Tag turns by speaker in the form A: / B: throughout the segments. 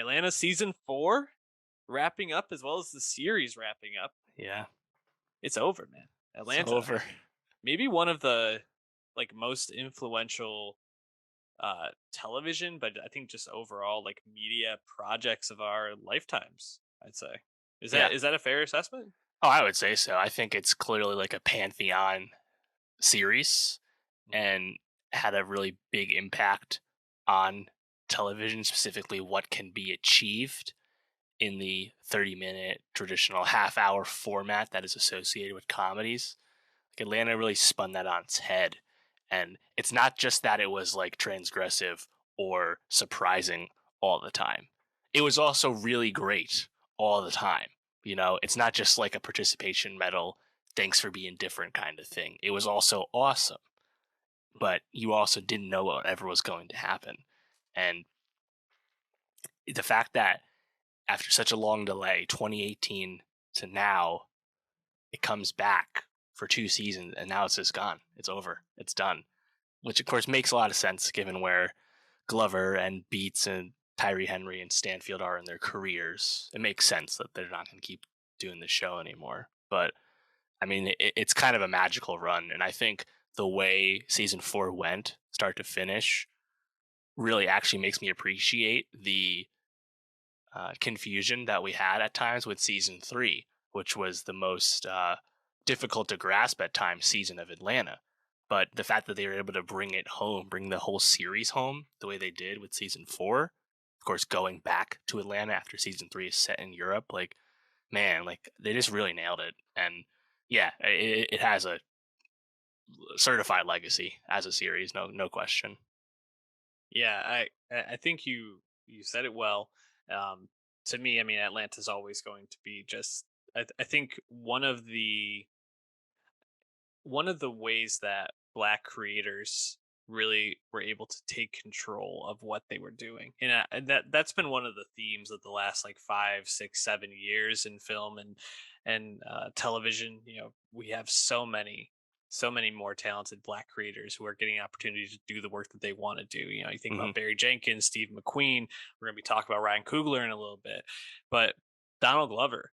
A: Atlanta season 4 wrapping up as well as the series wrapping up.
B: Yeah,
A: It's over, man.
B: it's
A: Atlanta,
B: over.
A: maybe one of the like most influential television, but I think just overall like media projects of our lifetimes, I'd say. Is
B: Yeah.
A: that a fair assessment?
B: Oh, I would say so. I think it's clearly like a pantheon series
A: Mhm.
B: and had a really big impact on television, specifically what can be achieved in the 30-minute traditional half-hour format that is associated with comedies. Like Atlanta really spun that on its head. And it's not just that it was like transgressive or surprising all the time. It was also really great all the time. It's not just like a participation medal, thanks for being different kind of thing. It was also awesome, but you also didn't know whatever was going to happen. And the fact that after such a long delay, 2018 to now, it comes back for 2 seasons and now it's just gone. It's over. It's done. Which of course makes a lot of sense given where Glover and Beats and Tyree Henry and Stanfield are in their careers. It makes sense that they're not going to keep doing the show anymore. But I mean, it's kind of a magical run, and I think the way season 4 went, start to finish, really actually makes me appreciate the confusion that we had at times with season 3, which was the most difficult to grasp at times season of Atlanta. But the fact that they were able to bring it home, bring the whole series home the way they did with season 4, of course, going back to Atlanta after season 3 is set in Europe, like, man, like they just really nailed it. And yeah, it has a certified legacy as a series, no question.
A: Yeah, I think you said it well. Um, to me, I mean, Atlanta's always going to be just. I think one of the ways that black creators really were able to take control of what they were doing, and that's been one of the themes of the last like 5 6 7 years in film and television. We have so many more talented black creators who are getting opportunity to do the work that they want to do. You think
B: Hmm.
A: about Barry Jenkins, Steve McQueen. We're going to be talking about Ryan Coogler in a little bit, but Donald Glover,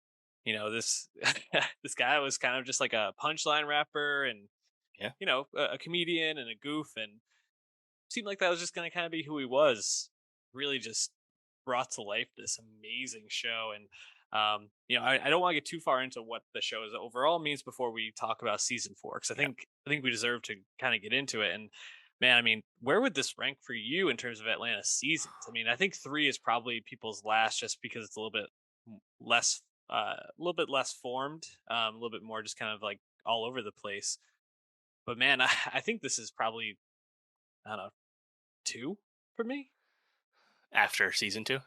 A: this this guy was kind of just like a punchline rapper and
B: Yeah.
A: a comedian and a goof, and seemed like that was just going to kind of be who he was. Really just brought to life this amazing show. And I don't want to get too far into what the show is overall means before we talk about season 4, because i
B: Yeah.
A: think i think we deserve to kind of get into it. And man, I mean, where would this rank for you in terms of Atlanta seasons? I mean, I think 3 is probably people's last, just because it's a little bit less a little bit less formed, a little bit more just kind of like all over the place. But man, I think this is probably, I don't know, 2 for me.
B: After season 2.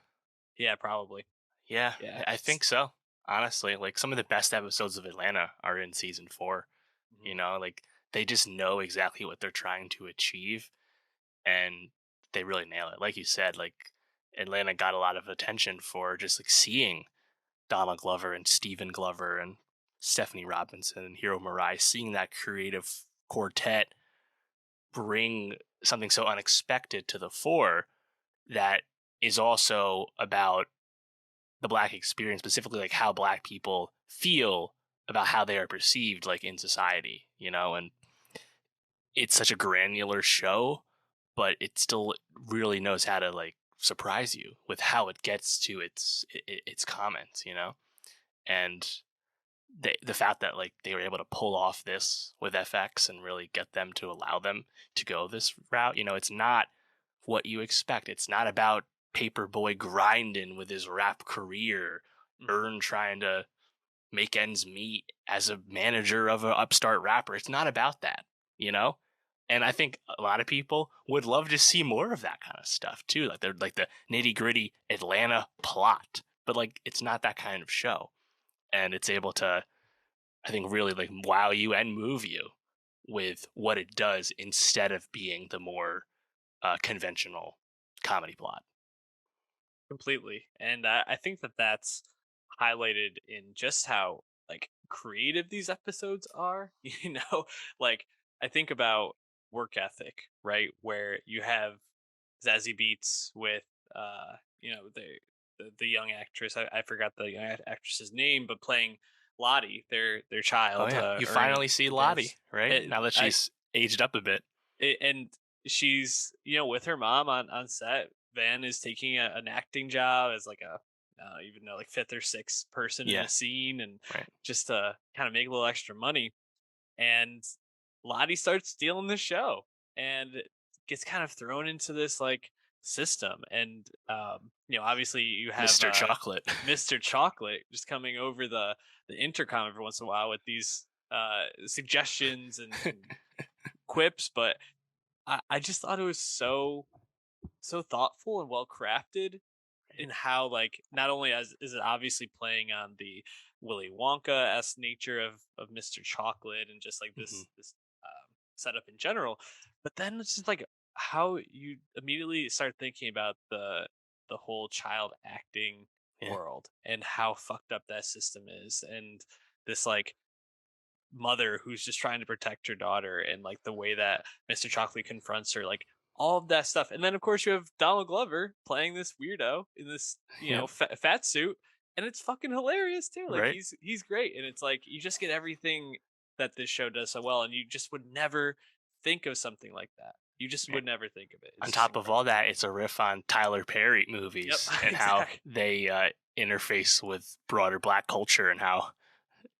A: Yeah, probably.
B: Yeah,
A: Yeah.
B: I think so. Honestly, like some of the best episodes of Atlanta are in season 4.
A: Mhm.
B: Like they just know exactly what they're trying to achieve and they really nail it. Like you said, like Atlanta got a lot of attention for just like seeing Donald Glover and Stephen Glover and Stephanie Robinson and Hiro Murai, seeing that creative quartet bring something so unexpected to the fore that is also about the black experience, specifically like how black people feel about how they are perceived like in society, and it's such a granular show, but it still really knows how to like surprise you with how it gets to its comments. And the fact that like they were able to pull off this with FX and really get them to allow them to go this route, it's not what you expect. It's not about Paperboy grinding with his rap career,
A: Mhm.
B: Earn trying to make ends meet as a manager of an upstart rapper. It's not about that. And I think a lot of people would love to see more of that kind of stuff too. Like they're like the nitty gritty Atlanta plot, but like it's not that kind of show. And it's able to, I think, really like wow you and move you with what it does instead of being the more conventional comedy plot.
A: Completely. And I think that that's highlighted in just how like creative these episodes are. Like I think about work ethic, right? Where you have Zazie Beats with, the the young actress. I forgot the young actress's name, but playing Lottie, their
B: Oh
A: child,
B: yeah, you
A: earning
B: finally see
A: the
B: Lottie,
A: dance.
B: right? Now that
A: I
B: she's aged up a bit.
A: and she's with her mom on set. Van is taking an acting job as like a even though like fifth or sixth person in
B: Yeah,
A: the scene, and
B: right.
A: just to kind of make a little extra money. And Lottie starts stealing the show and gets kind of thrown into this like system. And obviously you have
B: Mr. Chocolate.
A: Mr. Chocolate just coming over the intercom every once in a while with these suggestions and quips. But I just thought it was so thoughtful and well crafted in how, like, not only as is it obviously playing on the Willy Wonka s nature of Mr. Chocolate and just like
B: Hmm.
A: this setup in general, but then it's just like how you immediately start thinking about the whole child acting
B: Yeah,
A: world and how fucked up that system is, and this like mother who's just trying to protect her daughter, and like the way that Mr. Chocolate confronts her, like all of that stuff. And then of course you have Donald Glover playing this weirdo in this,
B: yeah,
A: fat suit, and it's fucking hilarious too. Like
B: right.
A: he's great, and it's like you just get everything that this show does so well, and you just would never think of something like that. You just
B: Right.
A: would never think of it.
B: On
A: It's just
B: top of all
A: incredible.
B: that, it's a riff on Tyler Perry
A: Yep.
B: movies and how
A: Exactly.
B: they interface with broader Black culture and how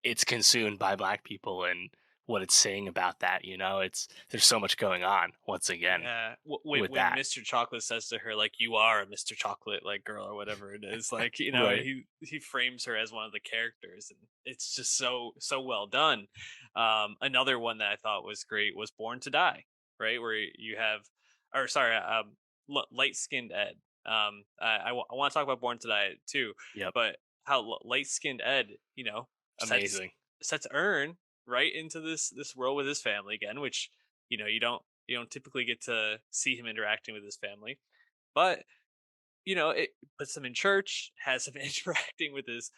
B: it's consumed by Black people and what it's saying about that. It's there's so much going on once again
A: Yeah,
B: with
A: when
B: that.
A: Mr. Chocolate says to her like "you are a Mr. Chocolate like girl" or whatever it is, like
B: Right.
A: he frames her as one of the characters, and it's just so well done. Another one that I thought was great was Born to Die, right? Where you have, or sorry, light skinned Ed. I want to talk about Born to Die too,
B: Yep.
A: but how light skinned Ed, sets
B: Amazing.
A: Ern right into this world with his family again, which you don't typically get to see him interacting with his family. But it puts him in church, has him interacting with his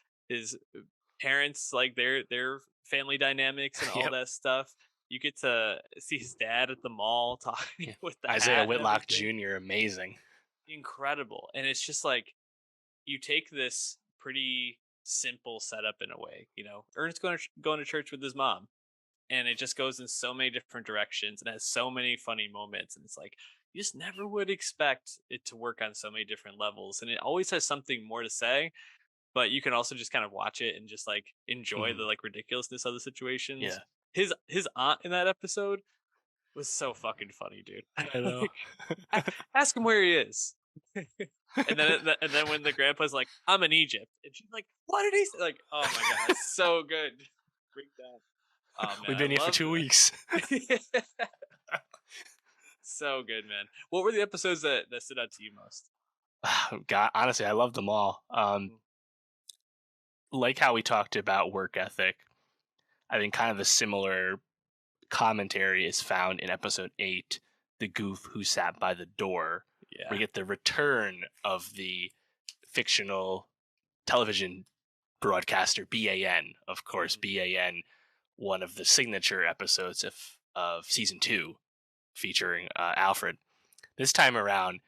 A: parents, like their family dynamics and all
B: Yep.
A: that stuff. You get to see his dad at the mall talking
B: Yeah.
A: with the
B: Isaiah
A: hat and
B: Whitlock
A: everything.
B: Jr. Amazing.
A: Incredible. And it's just like you take this pretty simple setup in a way. Ernest going to church with his mom, and it just goes in so many different directions and has so many funny moments, and it's like you just never would expect it to work on so many different levels, and it always has something more to say, but you can also just kind of watch it and just like enjoy
B: Hmm.
A: the like ridiculousness of the situations.
B: Yeah.
A: His aunt in that episode was so fucking funny, dude.
B: I know.
A: Like, ask him where he is. And then when the grandpa's like, "I'm in Egypt," and she's like, "What did he say?" Like, oh my god, it's so good. Break down. Oh man,
B: We've
A: I
B: been here for
A: love
B: 2 weeks.
A: that. So good, man. What were the episodes that stood out to you most?
B: God, honestly, I love them all.
A: Mhm.
B: Like how we talked about work ethic, I think kind of a similar commentary is found in episode 8, The Goof Who Sat by the Door, where
A: Yeah.
B: you get the return of the fictional television broadcaster BAN, of course.
A: Mhm.
B: BAN, one of the signature episodes of season 2, featuring Alfred. This time around,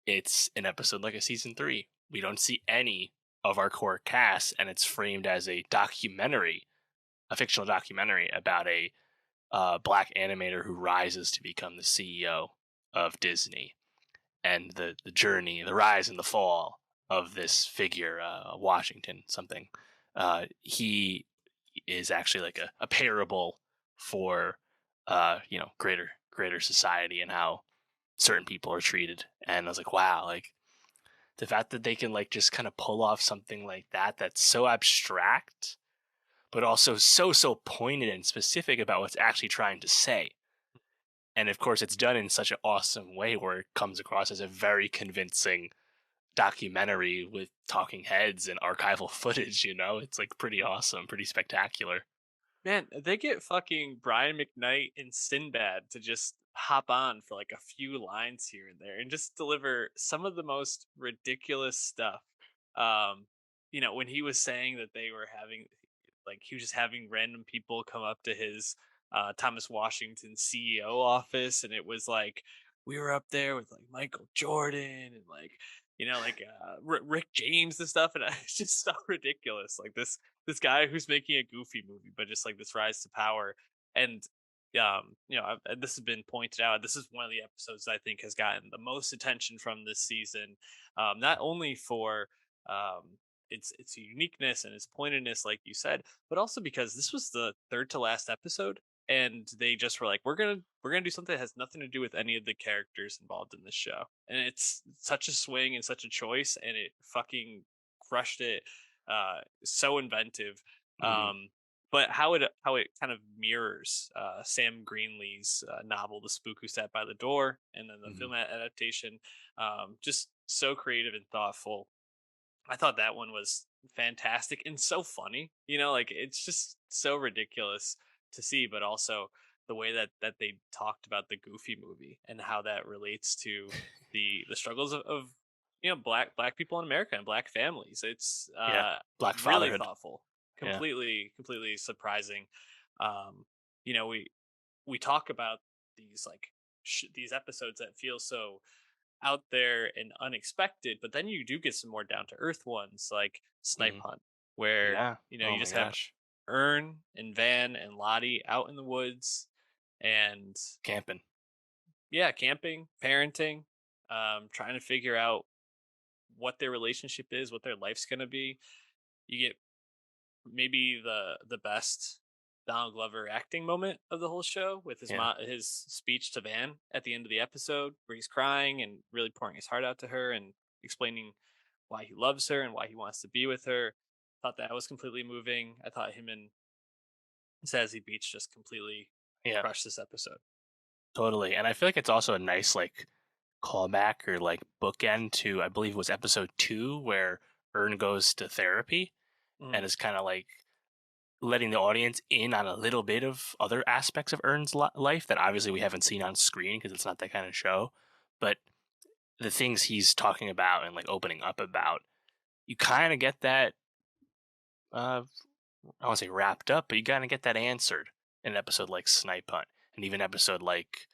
B: it's an episode like a season 3. We don't see any of our core cast, and it's framed as a documentary, a fictional documentary about a black animator who rises to become the CEO of Disney, and the journey, the rise and the fall of this figure, Washington something. He is actually like a parable for greater society and how certain people are treated. And I was like, wow, like the fact that they can like just kind of pull off something like that that's so abstract but also so pointed and specific about what's actually trying to say. And of course, it's done in such an awesome way where it comes across as a very convincing documentary with talking heads and archival footage. It's like pretty awesome, pretty spectacular.
A: Man, they get fucking Brian McKnight and Sinbad to just hop on for like a few lines here and there and just deliver some of the most ridiculous stuff. Um, when he was saying that they were having, like, he was just having random people come up to his Thomas Washington CEO office, and it was like we were up there with like Michael Jordan and like like Rick James and stuff, and it's just so ridiculous. Like this guy who's making a Goofy movie, but just like this rise to power, and and this has been pointed out. This is one of the episodes I think has gotten the most attention from this season, not only for um, its uniqueness and its pointedness, like you said, but also because this was the third to last episode, and they just were like, we're gonna do something that has nothing to do with any of the characters involved in this show, and it's such a swing and such a choice, and it fucking crushed it. So inventive.
B: Hmm.
A: um but how it kind of mirrors Sam Greenlee's novel The Spook Who Sat by the Door, and then the
B: Hmm.
A: film adaptation, just so creative and thoughtful. I thought that one was fantastic and so funny. Like it's just so ridiculous to see, but also the way that they talked about the Goofy movie and how that relates to the struggles of black people in America and black families. It's
B: Yeah, Black
A: really
B: Fatherhood.
A: thoughtful,
B: Yeah.
A: completely surprising. Um, we talk about these like these episodes that feel so out there and unexpected, but then you do get some more down to earth ones like Snipe
B: Hmm.
A: Hunt, where
B: Yeah. Oh
A: you
B: my
A: just have
B: gosh,
A: Ern and Van and Lottie out in the woods, and
B: camping.
A: yeah, camping, parenting, trying to figure out what their relationship is, what their life's gonna be. You get maybe the best Donald Glover acting moment of the whole show with
B: Yeah.
A: his speech to Van at the end of the episode, where he's crying and really pouring his heart out to her and explaining why he loves her and why he wants to be with her. Thought that was completely moving. I thought him and Zazie Beach just completely
B: Yeah.
A: crushed this episode.
B: Totally. And I feel like it's also a nice like callback or like bookend to I believe it was episode 2 where Ern goes to therapy and
A: Mhm.
B: is kind of like letting the audience in on a little bit of other aspects of Ern's life that obviously we haven't seen on screen because it's not that kind of show. But the things he's talking about and like opening up about, you kind of get that uh I won't say wrapped up, but you kind of get that answered in an episode like Snipe Hunt and even episode like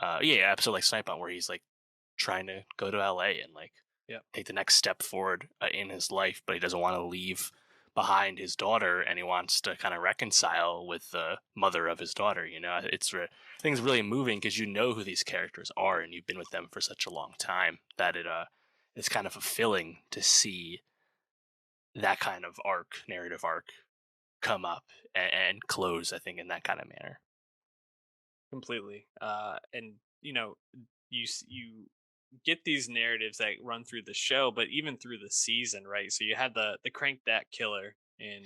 B: episode like Snipe Hunt where he's like trying to go to LA and like
A: Yeah,
B: take the next step forward in his life, but he doesn't want to leave behind his daughter, and he wants to kind of reconcile with the mother of his daughter. I think it's really moving because you know who these characters are, and you've been with them for such a long time that it's kind of fulfilling to see that kind of narrative arc, come up and close. I think in that kind of manner.
A: completely. And you get these narratives that run through the show, but even through the season, right? So you had the Crank That Killer in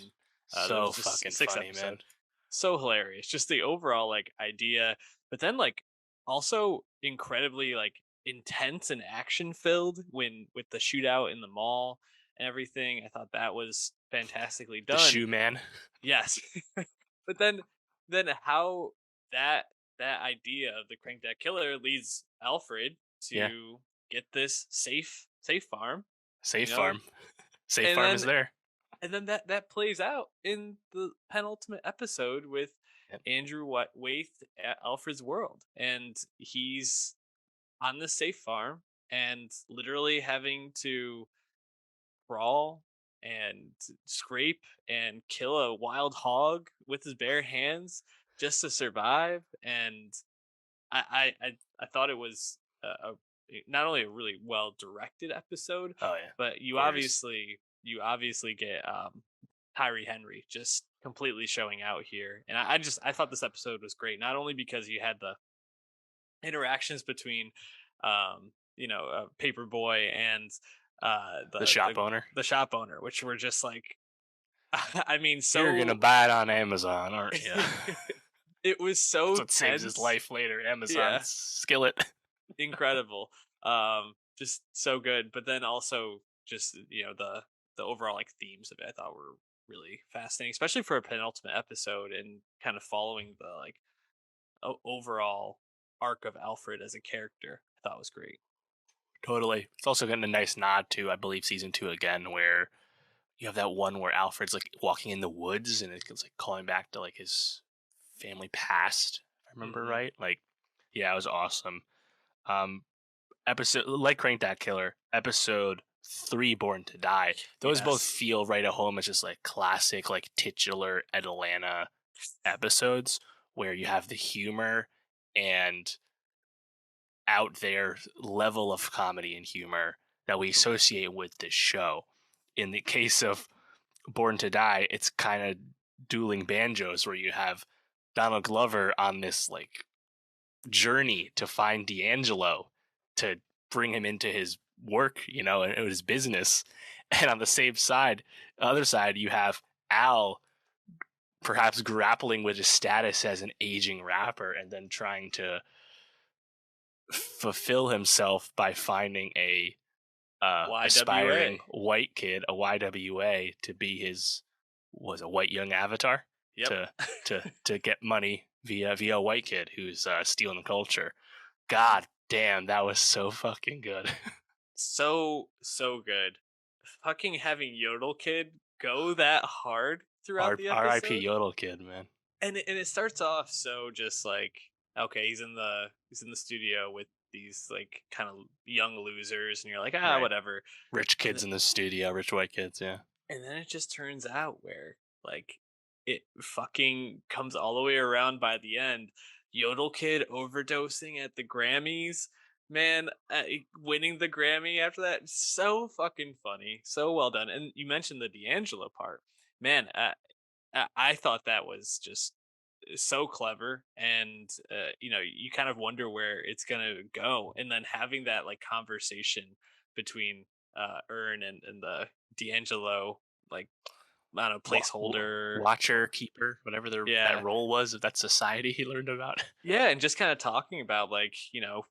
A: there
B: So
A: was just
B: fucking
A: six
B: funny, man.
A: episode. So hilarious. Just the overall like idea, but then like also incredibly like intense and action filled when with the shootout in the mall and everything. I thought that was fantastically
B: The
A: done.
B: shoe man.
A: Yes. But then how that that idea of the Crank That Killer leads Alfred
B: Yeah.
A: to get this safe farm, you
B: Safe
A: know,
B: farm. Safe
A: and
B: farm is
A: then
B: there.
A: that plays out in the penultimate episode with
B: Yep.
A: Andrew Waith at Alfred's world, and he's on the safe farm and literally having to crawl and scrape and kill a wild hog with his bare hands just to survive. And I thought it was not only a really well directed episode,
B: Oh yeah.
A: but you
B: Gorgeous.
A: obviously get Tyree Henry just completely showing out here. And I thought this episode was great, not only because you had the interactions between Paperboy and
B: The shop owner.
A: the shop owner, which were just like I mean
B: You're gonna
A: so
B: buy it on Amazon, aren't you?
A: it was
B: That's
A: so
B: what saves his
A: tense.
B: life later. Amazon's
A: Yeah,
B: skillet.
A: incredible. Just so good, but then also just the overall like themes of it I thought were really fascinating, especially for a penultimate episode and kind of following the like overall arc of Alfred as a character. I thought was great.
B: Totally. It's also getting a nice nod to, I believe, season 2 again, where you have that one where Alfred's like walking in the woods and it's like calling back to like his family past. If I remember
A: Hmm.
B: right, like yeah, it was awesome. Um, episode like Crank That Killer, episode 3, Born to Die. Those both
A: Yes.
B: feel right at home as just like classic, like titular Atlanta episodes where you have the humor and out there level of comedy and humor that we associate with this show. In the case of Born to Die, it's kind of dueling banjos where you have Donald Glover on this like journey to find D'Angelo to bring him into his work, and his business. And on the same side, other side, you have Al perhaps grappling with his status as an aging rapper and then trying to fulfill himself by finding a aspiring
A: YWA.
B: white kid, a YWA, to be his was a white young avatar
A: Yep.
B: to get money via a white kid who's stealing the culture. God damn, that was so fucking good.
A: So good. Fucking having Yodel Kid go that hard throughout the
B: R.I.P.
A: episode.
B: Yodel Kid, man.
A: And it starts off so just like, okay, he's in the studio with these like kind of young losers, and you're like,
B: Right.
A: whatever.
B: Rich
A: And
B: kids in the studio, rich white kids, yeah.
A: And then it just turns out where like it fucking comes all the way around by the end. Yodel Kid overdosing at the Grammys, man, winning the Grammy after that, so fucking funny, so well done. And you mentioned the D'Angelo part, man. I thought that was just so clever, and you kind of wonder where it's gonna go, and then having that like conversation between Earn and the D'Angelo, like, I don't know, placeholder.
B: Watcher, keeper, whatever that
A: Yeah,
B: role was of that society he learned about.
A: yeah, and just kind of talking about like,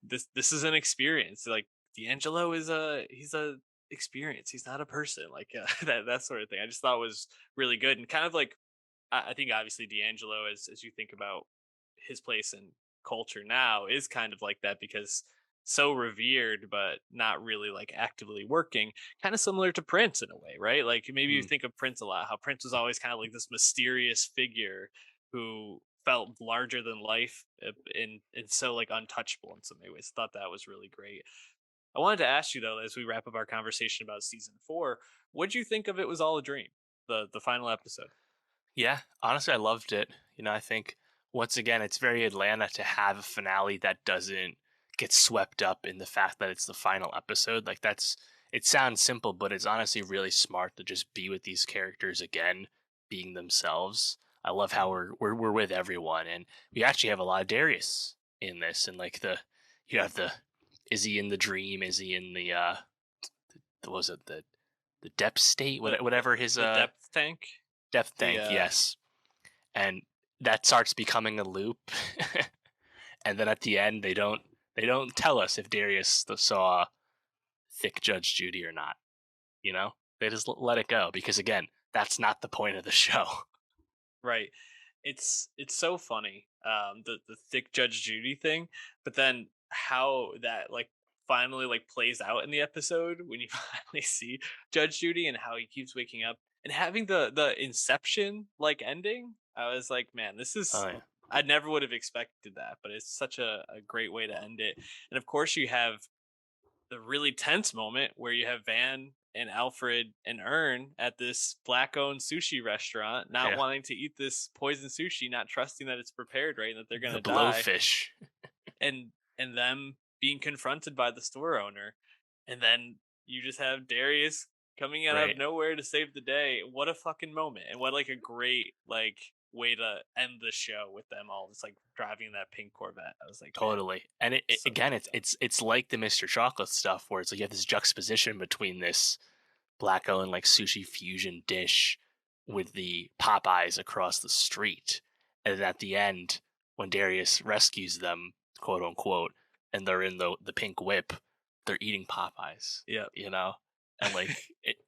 A: this is an experience. Like D'Angelo is he's a experience. He's not a person. Like that sort of thing. I just thought was really good, and kind of like, I think obviously D'Angelo, as you think about his place in culture now, is kind of like that because so revered, but not really like actively working. Kind of similar to Prince in a way, right? Like maybe you
B: Mm.
A: think of Prince a lot, how Prince was always kind of like this mysterious figure who felt larger than life, and so like untouchable in so many ways. Thought that was really great. I wanted to ask you though, as we wrap up our conversation about season 4, what'd you think of It Was All a Dream, the final episode?
B: Yeah, honestly, I loved it. I think once again, it's very Atlanta to have a finale that doesn't get swept up in the fact that it's the final episode. Like it sounds simple, but it's honestly really smart to just be with these characters again, being themselves. I love how we're with everyone, and we actually have a lot of Darius in this, and like you have the is he in the dream? Is he in what was it the depth state?
A: The
B: Whatever his
A: the depth tank.
B: depth
A: The
B: tank, yes. And that starts becoming a loop. And then at the end they don't tell us if Darius saw thick Judge Judy or not. They just let it go because again, that's not the point of the show.
A: Right. It's so funny, the thick Judge Judy thing, but then how that like finally like plays out in the episode when you finally see Judge Judy and how he keeps waking up and having the Inception like ending. I was like, man, this
B: Oh
A: is,
B: yeah.
A: I never would have expected that, but it's such a great way to end it. And of course you have the really tense moment where you have Van and Alfred and Ern at this black owned sushi restaurant, not
B: Yeah.
A: wanting to eat this poison sushi, not trusting that it's prepared right and that they're
B: The
A: gonna die,
B: blowfish.
A: and them being confronted by the store owner, and then you just have Darius coming out of
B: Right.
A: nowhere to save the day. What a fucking moment, and what like a great like way to end the show with them all just like driving that pink Corvette. I was like, man,
B: Totally. And
A: so
B: again,
A: well
B: it's
A: done.
B: it's like the Mr. Chocolate stuff where it's like you have this juxtaposition between this black owned like sushi fusion dish with the Popeyes across the street. And at the end, when Darius rescues them, quote unquote, and they're in the pink whip, they're eating Popeyes,
A: Yep.
B: And like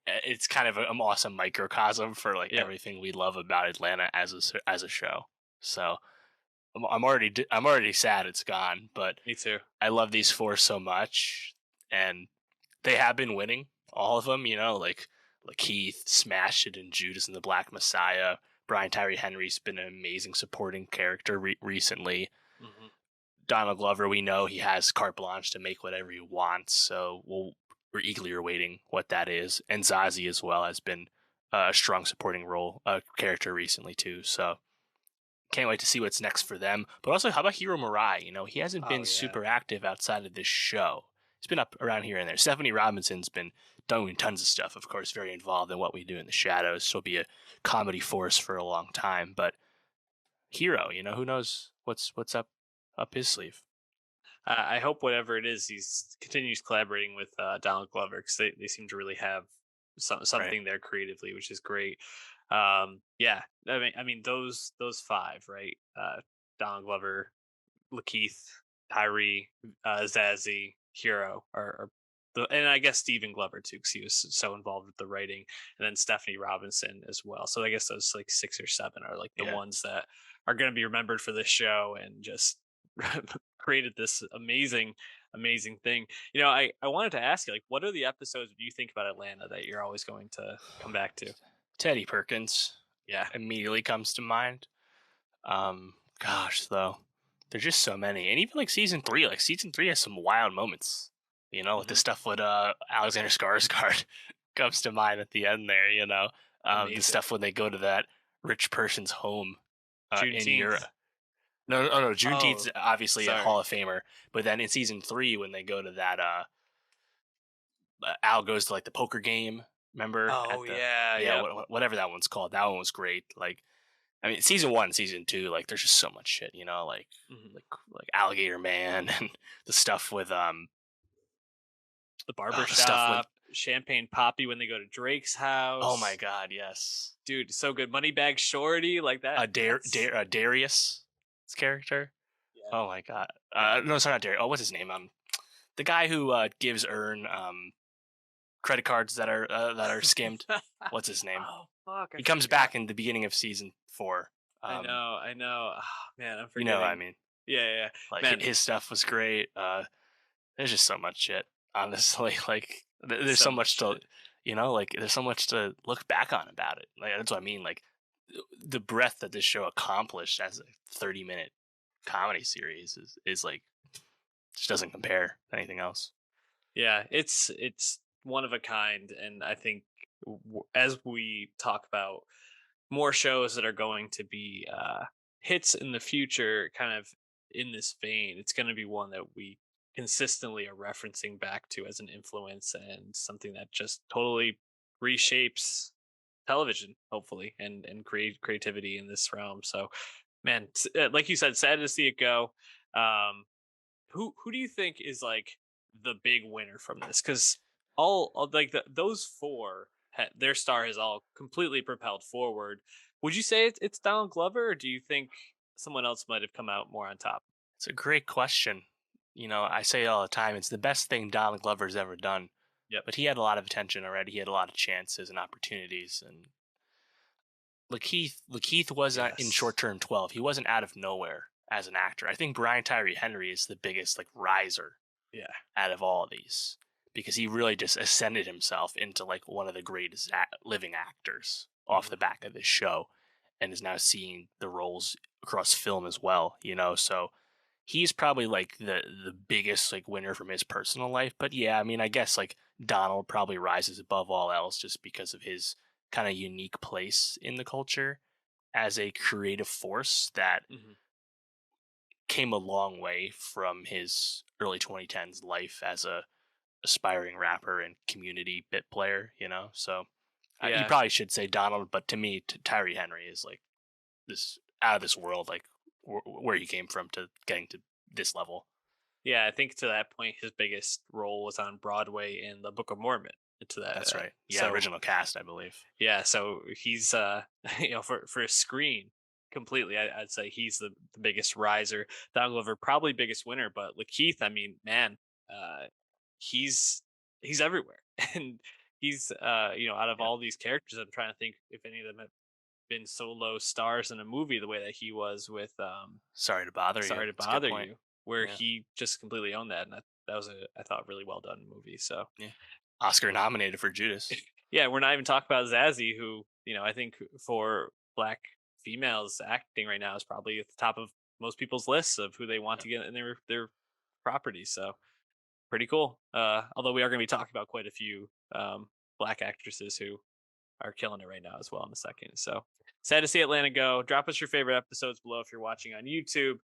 B: it's kind of an awesome microcosm for like
A: Yep.
B: everything we love about Atlanta as a show. So I'm already sad it's gone, but
A: Me too.
B: I love these four so much, and they have been winning all of them. Like Keith smashed it in Judas and the Black Messiah. Brian Tyree Henry's been an amazing supporting character recently.
A: Hmm.
B: Donald Glover, we know he has carte blanche to make whatever he wants, so we're eagerly awaiting what that is. And Zazie as well has been a strong supporting role character recently too. So can't wait to see what's next for them. But also, how about Hiro Murai? He hasn't
A: Oh
B: been
A: yeah,
B: super active outside of this show. He's been up around here and there. Stephanie Robinson's been doing tons of stuff, of course, very involved in what we do in the shadows. She'll be a comedy force for a long time. But Hiro, who knows what's up his sleeve.
A: I hope whatever it is, he's continues collaborating with Donald Glover because they seem to really have
B: Right.
A: something there creatively, which is great. Yeah, I mean those five, right? Donald Glover, Lakeith, Tyree, Zazie, Hero are and I guess Stephen Glover too, because he was so involved with the writing, and then Stephanie Robinson as well. So I guess those like six or seven are like the
B: Yeah.
A: ones that are going to be remembered for this show and just created this amazing thing. I wanted to ask you, like, what are the episodes do you think about Atlanta that you're always going to come back to?
B: Teddy Perkins
A: Yeah.
B: immediately comes to mind. Gosh, though, there's just so many, and even like season three has some wild moments. Like the
A: Hmm.
B: stuff with Alexander Skarsgård comes to mind at the end there. The
A: Amazing.
B: stuff when they go to that rich person's home in Europe.
A: Juneteenth.
B: No, no, no. Juneteenth's
A: Oh,
B: obviously a
A: sorry.
B: Hall of Famer, but then in season three when they go to that Al goes to like the poker game. Remember
A: Oh
B: at the
A: yeah,
B: yeah
A: yep.
B: whatever that one's called. That one was great. Like I mean, season one, season two, like there's just so much shit.
A: Hmm.
B: Like Alligator Man and the stuff with
A: The barber
B: the stuff when
A: shop, Champagne Poppy when they go to Drake's
B: oh my
A: house.
B: god, yes,
A: Dude, so good. Moneybag Shorty, like that. That's
B: Darius' character.
A: yeah,
B: Oh my god,
A: man.
B: no, sorry, not Darius. Oh, what's his name? The guy who gives Earn credit cards that are skimmed. What's his name?
A: Oh fuck, I
B: He comes
A: forgot.
B: back in the beginning of season four.
A: I know. Oh, man, I'm
B: You know what I
A: forgetting.
B: mean.
A: Yeah, yeah, yeah.
B: Like
A: Man,
B: his stuff was great. There's just so much shit. Honestly, like there's
A: so
B: so
A: much
B: much to,
A: shit.
B: like there's so much to look back on about it. Like that's what I mean. Like the breadth that this show accomplished as a 30-minute comedy series is like just doesn't compare to anything else.
A: Yeah, it's one of a kind, and I think as we talk about more shows that are going to be hits in the future, kind of in this vein, it's going to be one that we consistently are referencing back to as an influence and something that just totally reshapes television, hopefully, and creativity in this realm. So, man, like you said, sad to see it go. Um, who do you think is like the big winner from this? Because all like those four, their star has all completely propelled forward. Would you say it's Donald Glover, or do you think someone else might have come out more on top?
B: It's a great question. I say it all the time. It's the best thing Donald Glover's ever done.
A: Yep.
B: But he had a lot of attention already. He had a lot of chances and opportunities, and Lakeith was in
A: Yes.
B: short term 12. He wasn't out of nowhere as an actor. I think Brian Tyree Henry is the biggest like riser
A: Yeah.
B: out of all of these because he really just ascended himself into like one of the greatest living actors off
A: Hmm.
B: the back of this show and is now seeing the roles across film as well, so he's probably like the biggest like winner from his personal life. But yeah, I mean, I guess like Donald probably rises above all else just because of his kind of unique place in the culture as a creative force that
A: Hmm.
B: came a long way from his early 2010s life as a aspiring rapper and community bit player, so you
A: Yeah.
B: probably should say Donald, but to me Tyree Henry is like this out of this world, like where he came from to getting to this level.
A: Yeah. I think to that point, his biggest role was on Broadway in The Book of Mormon. To that,
B: That's right. Yeah,
A: so
B: original cast, I believe.
A: yeah, so he's for a screen completely. I'd say he's the biggest riser. Don Glover probably biggest winner, but Lakeith, I mean, man, uh, he's he's everywhere, and he's out of
B: Yeah.
A: all these characters, I'm trying to think if any of them have been solo stars in a movie the way that he was with
B: Sorry to bother you.
A: Sorry to
B: That's a good
A: Bother
B: point.
A: You, where
B: Yeah.
A: he just completely owned that, and that was a I thought really well done movie. So
B: Yeah. Oscar nominated for Judas.
A: yeah, we're not even talking about Zazie, who I think for black females acting right now is probably at the top of most people's lists of who they want
B: Yeah.
A: to get in their properties. So pretty cool. Although we are going to be talking about quite a few black actresses who are killing it right now as well in a second. So sad to see Atlanta go. Drop us your favorite episodes below if you're watching on YouTube.